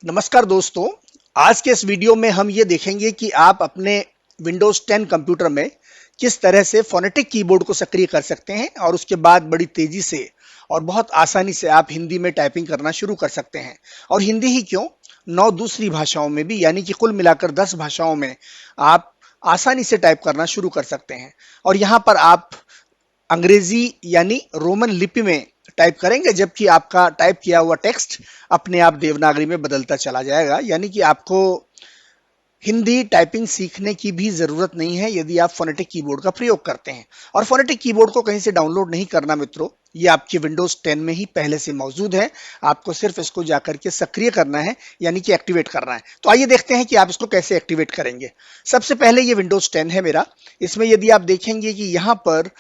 नमस्कार दोस्तों। आज के इस वीडियो में हम ये देखेंगे कि आप अपने विंडोज 10 कंप्यूटर में किस तरह से फोनेटिक कीबोर्ड को सक्रिय कर सकते हैं और उसके बाद बड़ी तेजी से और बहुत आसानी से आप हिंदी में टाइपिंग करना शुरू कर सकते हैं। और हिंदी ही क्यों, 9 दूसरी भाषाओं में भी, यानी कि कुल मिलाकर 10 भाषाओं में आप आसानी से टाइप करना शुरू कर सकते हैं। और यहाँ पर आप अंग्रेजी यानी रोमन लिपि में टाइप करेंगे, जबकि आपका टाइप किया हुआ टेक्स्ट अपने आप देवनागरी में बदलता चला जाएगा। यानी कि आपको हिंदी टाइपिंग सीखने की भी जरूरत नहीं है यदि आप फोनेटिक कीबोर्ड का प्रयोग करते हैं। और फोनेटिक कीबोर्ड को कहीं से डाउनलोड नहीं करना मित्रों, ये आपके विंडोज 10 में ही पहले से मौजूद है। आपको सिर्फ इसको जाकर के सक्रिय करना है, यानी कि एक्टिवेट करना है। तो आइए देखते हैं कि आप इसको कैसे एक्टिवेट करेंगे। सबसे पहले ये विंडोज 10 है मेरा। इसमें यदि आप देखेंगे कि यहाँ पर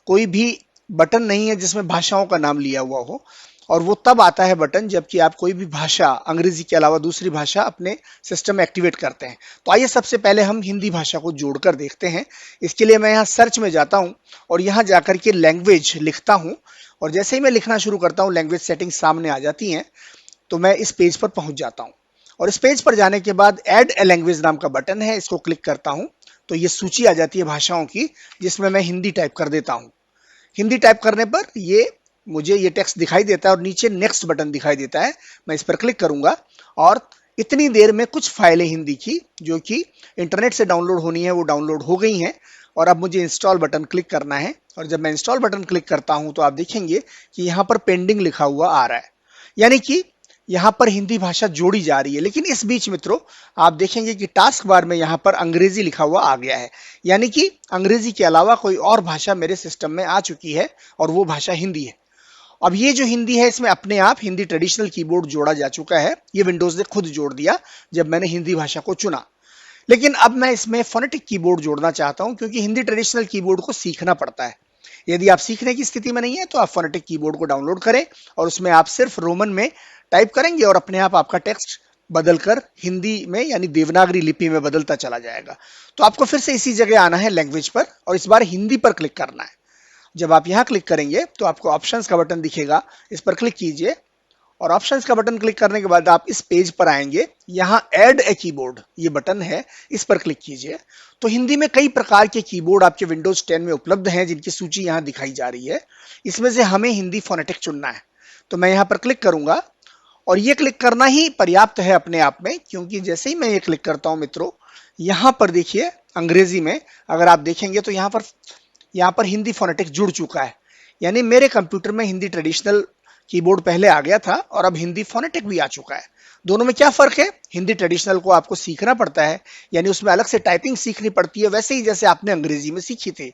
कोई भी बटन नहीं है जिसमें भाषाओं का नाम लिया हुआ हो, और वो तब आता है बटन जबकि आप कोई भी भाषा अंग्रेजी के अलावा दूसरी भाषा अपने सिस्टम में एक्टिवेट करते हैं। तो आइए सबसे पहले हम हिंदी भाषा को जोड़कर देखते हैं। इसके लिए मैं यहाँ सर्च में जाता हूँ और यहाँ जाकर के लैंग्वेज लिखता हूँ, और जैसे ही मैं लिखना शुरू करता हूँ लैंग्वेज सेटिंग सामने आ जाती हैं। तो मैं इस पेज पर पहुंच जाता हूँ, और इस पेज पर जाने के बाद ऐड ए लैंग्वेज नाम का बटन है, इसको क्लिक करता हूँ तो ये सूची आ जाती है भाषाओं की, जिसमें मैं हिंदी टाइप कर देता हूँ। हिंदी टाइप करने पर मुझे ये टेक्स्ट दिखाई देता है और नीचे नेक्स्ट बटन दिखाई देता है। मैं इस पर क्लिक करूंगा और इतनी देर में कुछ फाइलें हिंदी की जो कि इंटरनेट से डाउनलोड होनी है वो डाउनलोड हो गई हैं। और अब मुझे इंस्टॉल बटन क्लिक करना है, और जब मैं इंस्टॉल बटन क्लिक करता हूं तो आप देखेंगे कि यहाँ पर पेंडिंग लिखा हुआ आ रहा है, यानी कि यहाँ पर हिंदी भाषा जोड़ी जा रही है। लेकिन इस बीच मित्रों आप देखेंगे कि टास्क बार में यहाँ पर अंग्रेजी लिखा हुआ आ गया है, यानी कि अंग्रेजी के अलावा कोई और भाषा मेरे सिस्टम में आ चुकी है, और वो भाषा हिंदी है। अब ये जो हिंदी है इसमें अपने आप हिंदी ट्रेडिशनल कीबोर्ड जोड़ा जा चुका है। ये विंडोज ने खुद जोड़ दिया जब मैंने हिंदी भाषा को चुना। लेकिन अब मैं इसमें फोनेटिक कीबोर्ड जोड़ना चाहता हूं, क्योंकि हिंदी ट्रेडिशनल कीबोर्ड को सीखना पड़ता है। यदि आप सीखने की स्थिति में नहीं है तो आप फोनेटिक कीबोर्ड को डाउनलोड करें, और उसमें आप सिर्फ रोमन में टाइप करेंगे और अपने आप आपका टेक्स्ट बदलकर हिंदी में यानी देवनागरी लिपि में बदलता चला जाएगा। तो आपको फिर से इसी जगह आना है लैंग्वेज पर, और इस बार हिंदी पर क्लिक करना है। जब आप यहां क्लिक करेंगे तो आपको ऑप्शंस का बटन दिखेगा, इस पर क्लिक कीजिए। और ऑप्शंस का बटन क्लिक करने के बाद आप इस पेज पर आएंगे, यहां ऐड ए कीबोर्ड ये बटन है, इस पर क्लिक कीजिए। तो हिंदी में कई प्रकार के कीबोर्ड आपके विंडोज 10 में उपलब्ध हैं, जिनकी सूची यहां दिखाई जा रही है। इसमें से हमें हिंदी फोनेटिक चुनना है। तो मैं यहां पर क्लिक करूंगा, और ये क्लिक करना ही पर्याप्त है अपने आप में, क्योंकि जैसे ही मैं ये क्लिक करता हूं मित्रों, यहां पर देखिए अंग्रेजी में अगर आप देखेंगे तो यहां पर हिंदी फोनेटिक जुड़ चुका है। यानी मेरे कंप्यूटर में हिंदी ट्रेडिशनल कीबोर्ड पहले आ गया था और अब हिंदी फोनेटिक भी आ चुका है। दोनों में क्या फर्क है? हिंदी ट्रेडिशनल को आपको सीखना पड़ता है, यानी उसमें अलग से टाइपिंग सीखनी पड़ती है, वैसे ही जैसे आपने अंग्रेजी में सीखी थी।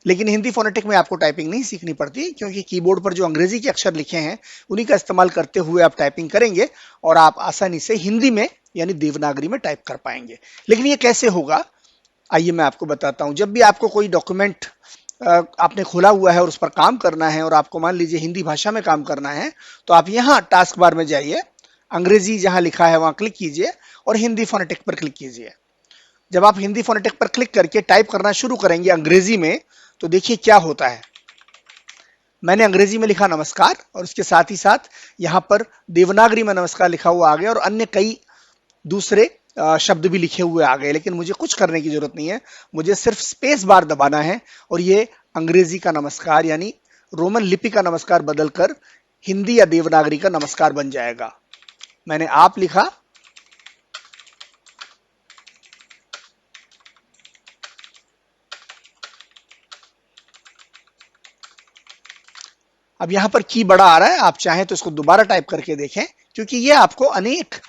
लेकिन हिंदी फोनेटिक में आपको टाइपिंग नहीं सीखनी पड़ती, क्योंकि कीबोर्ड पर जो अंग्रेजी के अक्षर लिखे हैं उन्हीं का इस्तेमाल करते हुए आप टाइपिंग करेंगे, और आप आसानी से हिंदी में यानी देवनागरी में टाइप कर पाएंगे। लेकिन ये कैसे होगा, आइए मैं आपको बताता हूं। जब भी आपको कोई डॉक्यूमेंट आपने खोला हुआ है और उस पर काम करना है, और आपको मान लीजिए हिंदी भाषा में काम करना है, तो आप यहाँ टास्क बार में जाइए, अंग्रेजी जहां लिखा है वहां क्लिक कीजिए और हिंदी फोनेटिक पर क्लिक कीजिए। जब आप हिंदी फोनेटिक पर क्लिक करके टाइप करना शुरू करेंगे अंग्रेजी में, तो देखिए क्या होता है। मैंने अंग्रेजी में लिखा नमस्कार, और उसके साथ ही साथ यहाँ पर देवनागरी में नमस्कार लिखा हुआ आ गया, और अन्य कई दूसरे शब्द भी लिखे हुए आ गए। लेकिन मुझे कुछ करने की जरूरत नहीं है, मुझे सिर्फ स्पेस बार दबाना है, और ये अंग्रेजी का नमस्कार यानी रोमन लिपि का नमस्कार बदलकर हिंदी या देवनागरी का नमस्कार बन जाएगा। मैंने आप लिखा, अब यहां पर की बड़ा आ रहा है, आप चाहें तो इसको दोबारा टाइप करके देखें, क्योंकि ये आपको अनेक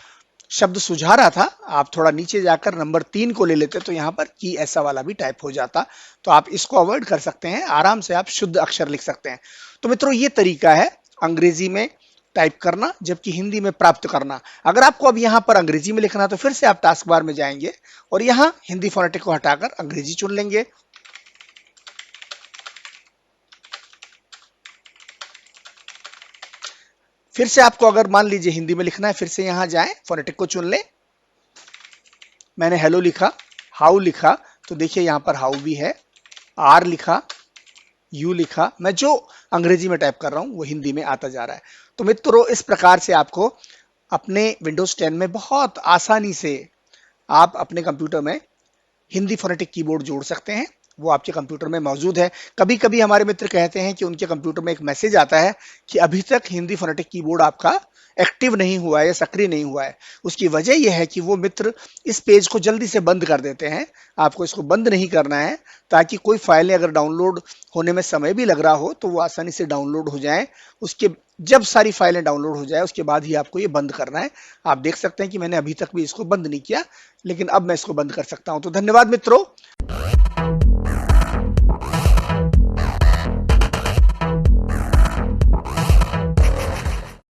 शब्द सुझा रहा था। आप थोड़ा नीचे जाकर नंबर 3 को ले लेते तो यहां पर की ऐसा वाला भी टाइप हो जाता। तो आप इसको अवॉइड कर सकते हैं, आराम से आप शुद्ध अक्षर लिख सकते हैं। तो मित्रों ये तरीका है अंग्रेजी में टाइप करना, जबकि हिंदी में प्राप्त करना। अगर आपको अब यहां पर अंग्रेजी में लिखना है तो फिर से आप टास्क बार में जाएंगे और यहां हिंदी फोनेटिक को हटाकर अंग्रेजी चुन लेंगे। फिर से आपको अगर मान लीजिए हिंदी में लिखना है, फिर से यहां जाएं, फोनेटिक को चुन लें। मैंने हेलो लिखा, हाउ लिखा, तो देखिए यहां पर हाउ भी है, आर लिखा, यू लिखा। मैं जो अंग्रेजी में टाइप कर रहा हूं वो हिंदी में आता जा रहा है। तो मित्रों इस प्रकार से आपको अपने विंडोज 10 में बहुत आसानी से आप अपने कंप्यूटर में हिंदी फोनेटिक कीबोर्ड जोड़ सकते हैं। वो आपके कंप्यूटर में मौजूद है। कभी कभी हमारे मित्र कहते हैं कि उनके कंप्यूटर में एक मैसेज आता है कि अभी तक हिंदी फोनेटिक कीबोर्ड आपका एक्टिव नहीं हुआ है या सक्रिय नहीं हुआ है। उसकी वजह यह है कि वो मित्र इस पेज को जल्दी से बंद कर देते हैं। आपको इसको बंद नहीं करना है, ताकि कोई फाइलें अगर डाउनलोड होने में समय भी लग रहा हो तो वो आसानी से डाउनलोड हो जाएं। उसके जब सारी फाइलें डाउनलोड हो जाए उसके बाद ही आपको ये बंद करना है। आप देख सकते हैं कि मैंने अभी तक भी इसको बंद नहीं किया, लेकिन अब मैं इसको बंद कर सकता हूं। तो धन्यवाद मित्रों।